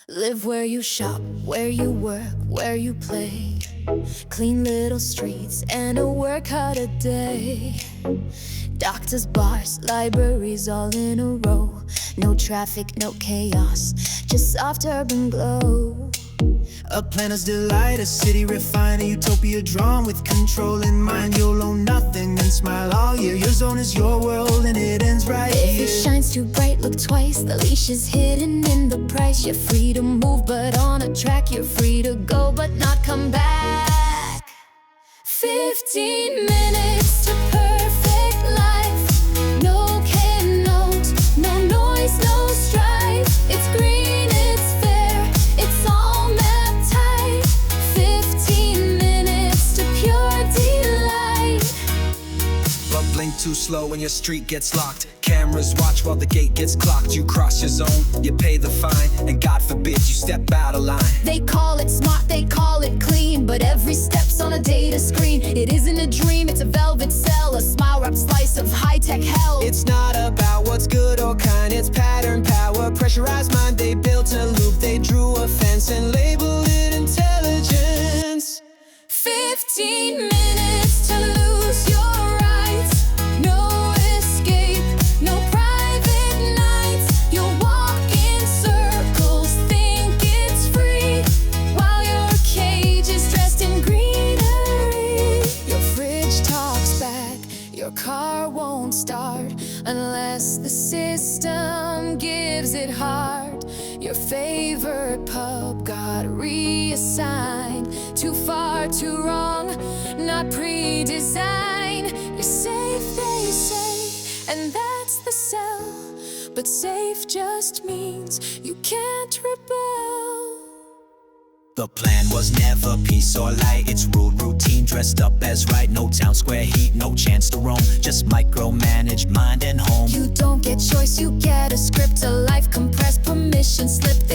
Live where you shop, where you work, where you play. Clean little streets and a workout a day. Doctors, bars, libraries all in a row. No traffic, no chaos, just soft urban glow. A planner's delight, a city refined, a utopia drawn with control in mind. You'll own nothing and smile all year. Your zone is your world and it ends right If here. it shines too bright, look twice. The leash is hidden in the price. You're free to move, but on a track. You're free to go, but not come back. 15 minutes to perfect life. No note, no noise, no strife. It's green, it's fair, it's all mapped tight. 15 minutes to pure delight. But blink too slow when your street gets locked. Cameras watch while the gate gets clocked. You cross your zone, you pay the fine, and God forbid you step out of line. They call it smart, they call it clean, but every step's on a data screen. It isn't a dream, it's a velvet cell, a smile-wrapped slice of high-tech hell. It's not about what's good or kind, it's pattern power, pressurized mind. They built a loop, they drew a fence and labeled it intelligence. 15 minutes to lose your rights. No escape, no private nights. You'll walk in circles, think it's free, while your cage is dressed in greenery. Your fridge talks back, your car won't start unless the system gives it heart. Your favorite pub got reassigned. Too far, too wrong, not pre-designed. You're safe, they say, and that's the sell. But safe just means you can't rebel. The plan was never peace or light. It's ruled routine, dressed up as right. No town square heat, no chance to roam. Just micromanaged mind and home. You don't get choice, you get a script. A life compressed, permission slipped.